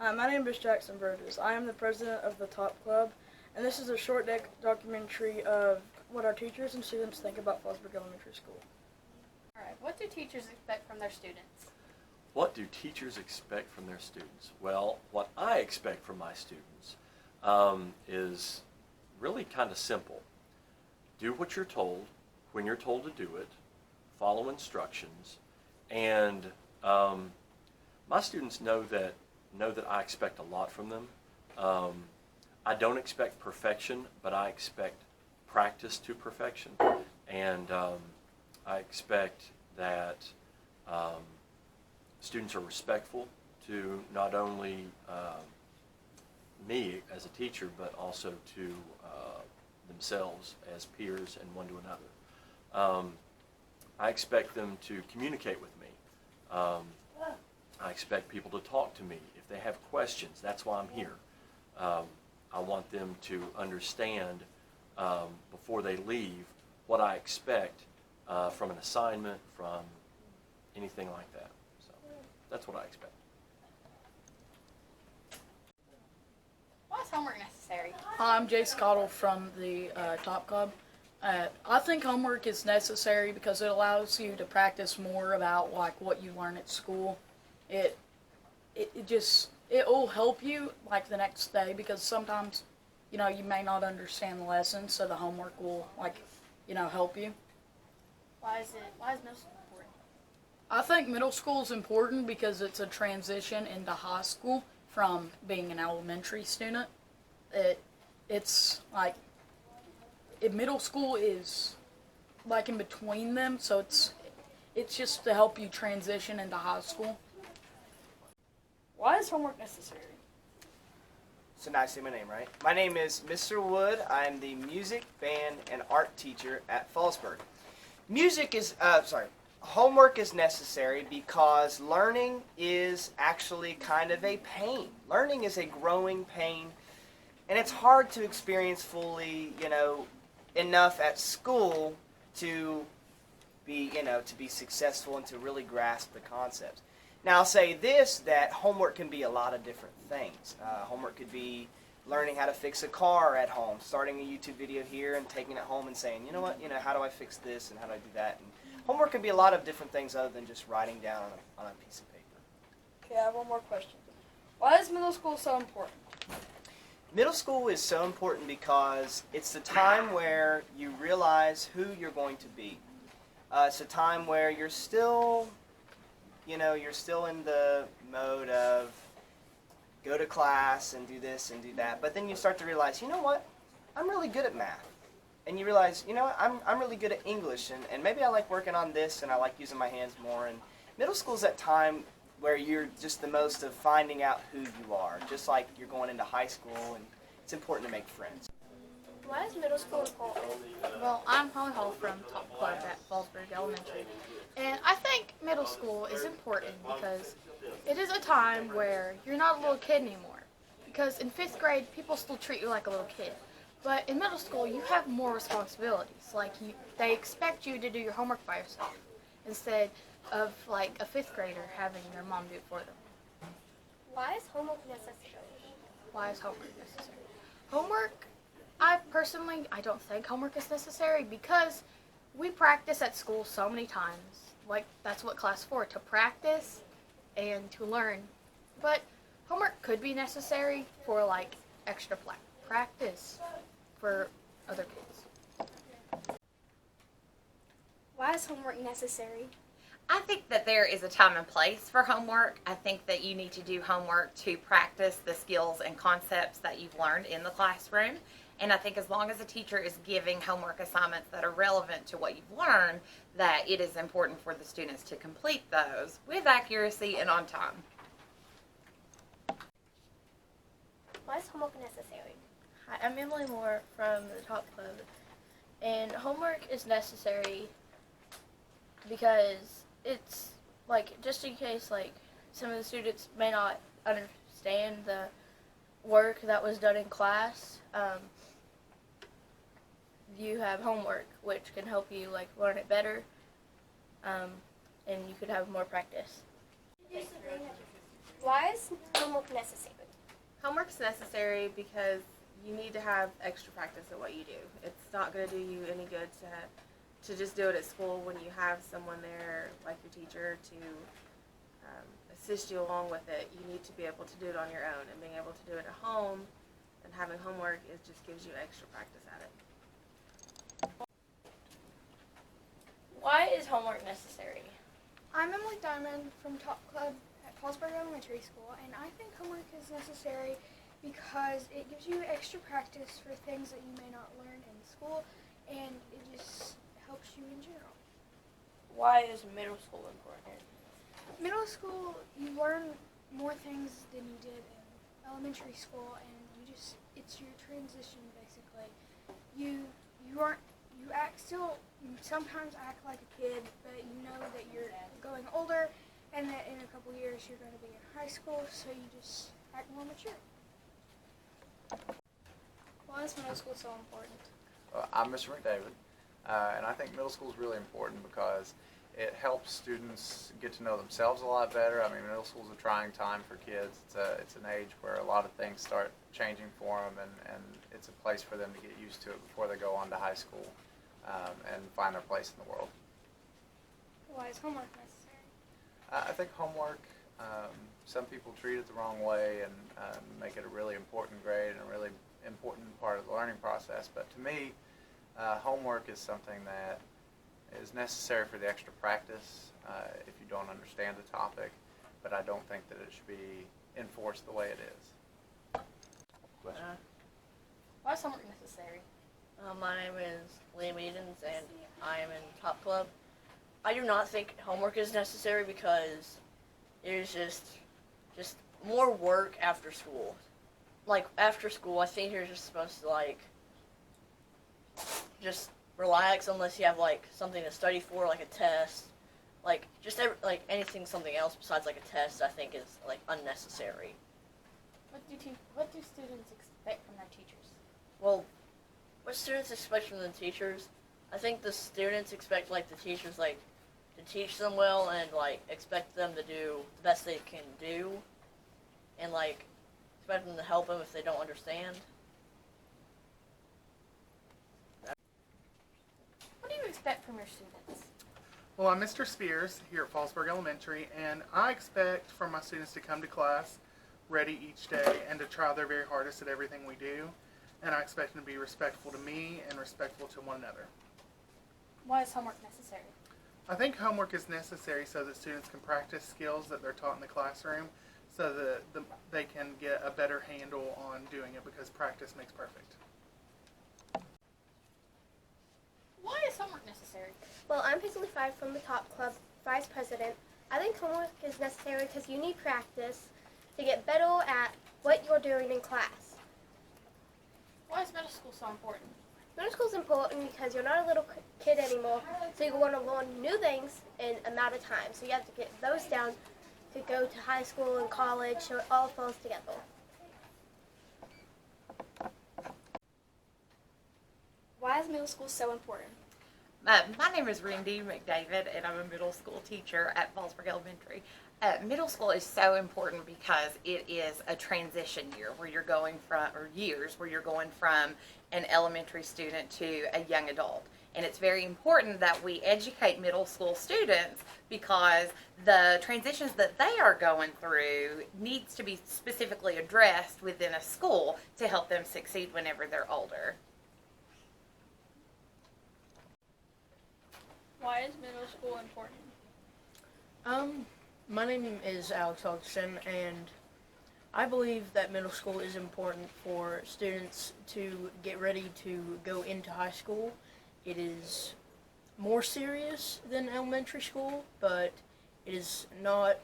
Hi, my name is Jackson Burgess. I am the president of the Top Club, and this is a short documentary of what our teachers and students think about Fallsburg Elementary School. Alright, what do teachers expect from their students? What do teachers expect from their students? Well, what I expect from my students is really kind of simple. Do what you're told when you're told to do it, follow instructions, and my students know that I expect a lot from them. I don't expect perfection, but I expect practice to perfection, and I expect that students are respectful to not only me as a teacher, but also to themselves as peers and one to another. I expect them to communicate with me. I expect people to talk to me if they have questions. That's why I'm here. I want them to understand before they leave what I expect from an assignment, from anything like that. So that's what I expect. Why is homework necessary? Hi, I'm Jay Scottle from the Top Club. I think homework is necessary because it allows you to practice more about like what you learn at school. It will help you like the next day, because sometimes you may not understand the lesson, so the homework will help you. Why is middle school important? I think middle school is important because it's a transition into high school from being an elementary student. Middle school is like in between them, so it's just to help you transition into high school. Why is homework necessary? So now I say my name, right? My name is Mr. Wood. I'm the music, band, and art teacher at Fallsburg. Homework is necessary because learning is actually kind of a pain. Learning is a growing pain, and it's hard to experience fully, enough at school to be successful and to really grasp the concepts. Now I'll say this, that homework can be a lot of different things. Homework could be learning how to fix a car at home, starting a YouTube video here and taking it home and saying, how do I fix this and how do I do that? And homework can be a lot of different things other than just writing down on a piece of paper. Okay, I have one more question. Why is middle school so important? Middle school is so important because it's the time where you realize who you're going to be. It's a time where you're still in the mode of go to class and do this and do that, but then you start to realize, you know what, I'm really good at math. And you realize, I'm really good at English, and maybe I like working on this, and I like using my hands more. And middle school is that time where you're just the most of finding out who you are, just like you're going into high school, and it's important to make friends. Why is middle school important? Well, I'm Holly Hall from Top Club at Fallsburg Elementary, and I think middle school is important because it is a time where you're not a little kid anymore. Because in 5th grade, people still treat you like a little kid. But in middle school, you have more responsibilities. They expect you to do your homework by yourself instead of like a 5th grader having their mom do it for them. Why is homework necessary? Why is homework necessary? Homework, I don't think homework is necessary because we practice at school so many times. Like, that's what class is for, to practice and to learn. But homework could be necessary for like extra practice for other kids. Why is homework necessary? I think that there is a time and place for homework. I think that you need to do homework to practice the skills and concepts that you've learned in the classroom. And I think as long as a teacher is giving homework assignments that are relevant to what you've learned, that it is important for the students to complete those with accuracy and on time. Why is homework necessary? Hi, I'm Emily Moore from the Top Club, and homework is necessary because it's just in case some of the students may not understand the work that was done in class. You have homework, which can help you learn it better, and you could have more practice. Why is homework necessary? Homework's necessary because you need to have extra practice at what you do. It's not going to do you any good to just do it at school when you have someone there, like your teacher, to assist you along with it. You need to be able to do it on your own, and being able to do it at home and having homework just gives you extra practice at it. Why is homework necessary? I'm Emily Diamond from Top Club at Fallsburg Elementary School, and I think homework is necessary because it gives you extra practice for things that you may not learn in school, and it just helps you in general. Why is middle school important? Middle school, you learn more things than you did in elementary school, and it's your transition basically. You sometimes act like a kid, but you know that you're going older and that in a couple years you're going to be in high school, so you just act more mature. Why is middle school so important? I'm Mr. McDavid, and I think middle school is really important because it helps students get to know themselves a lot better. I mean, middle school is a trying time for kids. It's an age where a lot of things start changing for them, and it's a place for them to get used to it before they go on to high school and find their place in the world. Why is homework necessary? I think homework, some people treat it the wrong way and make it a really important grade and a really important part of the learning process. But to me, homework is something that is necessary for the extra practice if you don't understand the topic, but I don't think that it should be enforced the way it is. Why is homework necessary? My name is Liam Edens, and I am in Top Club. I do not think homework is necessary because it is just more work after school. Like, after school, I think you're just supposed to, like, just relax unless you have, like, something to study for, like a test. Like, just anything, something else besides, like, a test, I think is, like, unnecessary. What do students expect from their teachers? Well, what students expect from the teachers? I think the students expect, like, the teachers, like, to teach them well and, like, expect them to do the best they can do. And, like, expect them to help them if they don't understand. What do you expect from your students? Well, I'm Mr. Spears here at Fallsburg Elementary, and I expect from my students to come to class ready each day and to try their very hardest at everything we do. And I expect them to be respectful to me and respectful to one another. Why is homework necessary? I think homework is necessary so that students can practice skills that they're taught in the classroom so that they can get a better handle on doing it, because practice makes perfect. Why is homework necessary? Well, I'm Paisley Five from the Top Club, Vice President. I think homework is necessary because you need practice to get better at what you're doing in class. Why is middle school so important? Middle school is important because you're not a little kid anymore, so you want to learn new things in a amount of time. So you have to get those down to go to high school and college, so it all falls together. Why is middle school so important? My name is Randy McDavid, and I'm a middle school teacher at Fallsburg Elementary. Middle school is so important because it is a transition year where you're going from, or years where you're going from an elementary student to a young adult. And it's very important that we educate middle school students because the transitions that they are going through needs to be specifically addressed within a school to help them succeed whenever they're older. Why is middle school important? My name is Alex Hodgson, and I believe that middle school is important for students to get ready to go into high school. It is more serious than elementary school, but it is not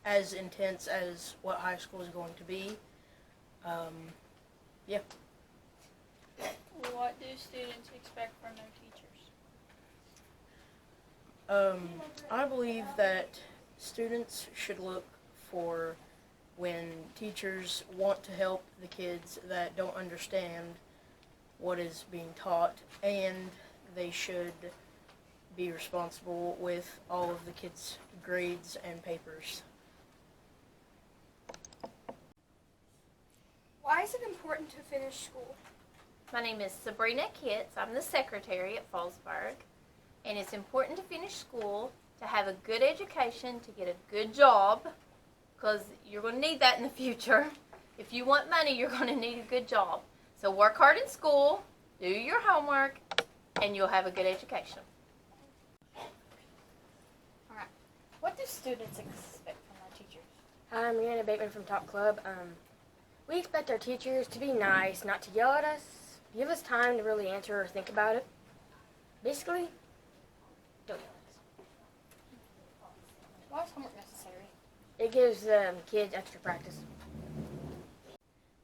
as intense as what high school is going to be. Yeah. What do students expect from their teachers? I believe that students should look for when teachers want to help the kids that don't understand what is being taught, and they should be responsible with all of the kids' grades and papers. is it important to finish school? My name is Sabrina Kitts. I'm the secretary at Fallsburg. And it's important to finish school, to have a good education, to get a good job, because you're going to need that in the future. If you want money, you're going to need a good job. So work hard in school, do your homework, and you'll have a good education. Alright. What do students expect from their teachers? I'm Rihanna Bateman from Top Club. We expect our teachers to be nice, not to yell at us, give us time to really answer or think about it. Basically, don't yell at us. Why is homework necessary? It gives kids extra practice.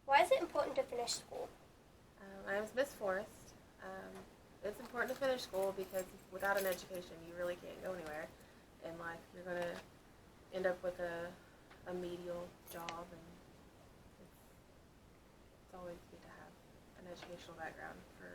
Why is it important to finish school? My name is Miss Forrest. It's important to finish school because without an education, you really can't go anywhere in life. You're going to end up with a medial job, and it's always good to have an educational background for